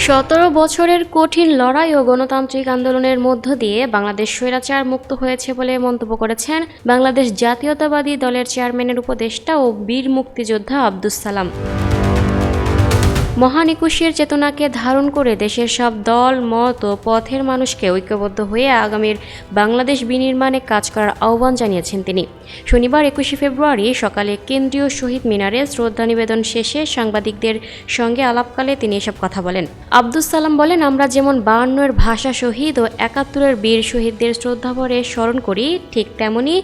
17 বছরের কঠিন লড়াই ও গণতান্ত্রিক আন্দোলনের মধ্য দিয়ে বাংলাদেশ স্বৈরাচার মুক্ত হয়েছে বলে মন্তব্য করেছেন বাংলাদেশ জাতীয়তাবাদী দলের চেয়ারম্যানের উপদেষ্টা ও বীর মুক্তিযোদ্ধা আব্দুস সালাম। মহান একুশের চেতনাকে ধারণ করে দেশের সব দল, মত ও পথের মানুষকে ঐক্যবদ্ধ হয়ে আগামীর বাংলাদেশ বিনির্মাণে কাজ করার আহ্বান জানিয়েছেন তিনি। শনিবার 21শে ফেব্রুয়ারি সকালে কেন্দ্রীয় শহীদ মিনারে শ্রদ্ধা নিবেদন শেষে সাংবাদিকদের সঙ্গে আলাপকালে তিনি এসব কথা বলেন। আব্দুস সালাম বলেন, আমরা যেমন 52-এর ভাষা শহীদ ও 71-এর বীর শহীদদের শ্রদ্ধাভরে স্মরণ করি, ঠিক তেমনি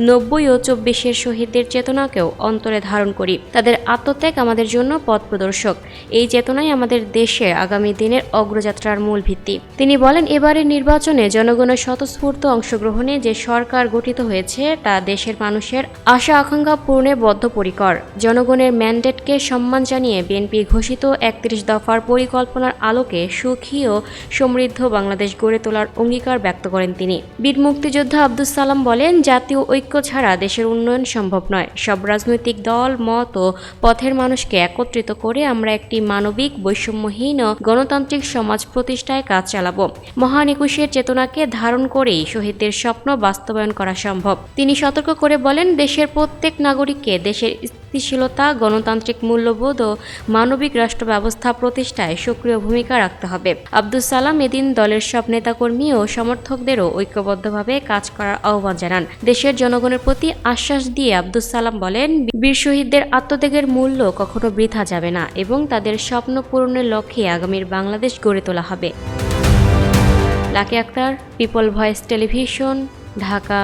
90 ও 24-এর শহীদদের চেতনাকেও অন্তরে ধারণ করি। তাদের আত্মত্যাগ আমাদের জন্য পথ প্রদর্শক। এই চেতনাই আমাদের দেশে আগামী দিনের অগ্রযাত্রার মূল ভিত্তি। তিনি বলেন, এবারের নির্বাচনে জনগণের স্বতঃস্ফূর্ত অংশগ্রহণে যে সরকার গঠিত হয়েছে তা দেশের মানুষের আশা আকাঙ্ক্ষা পূরণে বদ্ধপরিকর। জনগণের ম্যান্ডেটকে সম্মান জানিয়ে বিএনপি ঘোষিত 31 দফার পরিকল্পনার আলোকে সুখী ও সমৃদ্ধ বাংলাদেশ গড়ে তোলার অঙ্গীকার ব্যক্ত করেন তিনি। বীর মুক্তিযোদ্ধা আব্দুস সালাম বলেন, জাতীয় ঐক্য ছাড়া দেশের উন্নয়ন সম্ভব নয়। সব রাজনৈতিক দল, মত ও পথের মানুষকে একত্রিত করে আমরা একটি মানবিক, বৈষম্যহীন ও গণতান্ত্রিক সমাজ প্রতিষ্ঠায় কাজ চালাব। মহান একুশের চেতনাকে ধারণ করেই শহীদদের স্বপ্ন বাস্তবায়ন করা সম্ভব। তিনি সতর্ক করে বলেন, দেশের প্রত্যেক নাগরিককে দেশের স্থিতিশীলতা, গণতান্ত্রিক মূল্যবোধ ও মানবিক রাষ্ট্র ব্যবস্থা প্রতিষ্ঠায় সক্রিয় ভূমিকা রাখতে হবে। আব্দুস সালাম এদিন দলের সব নেতাকর্মী ও সমর্থকদেরও ঐক্যবদ্ধভাবে কাজ করার আহ্বান জানান। দেশের জনগণের প্রতি আশ্বাস দিয়ে আব্দুস সালাম বলেন, বীর শহীদদের আত্মত্যাগের মূল্য কখনো বৃথা যাবে না এবং তাদের স্বপ্ন পূরণের লক্ষ্যে আগামীর বাংলাদেশ গড়ে তোলা হবে। Lucky Akter, people voice television, Dhaka.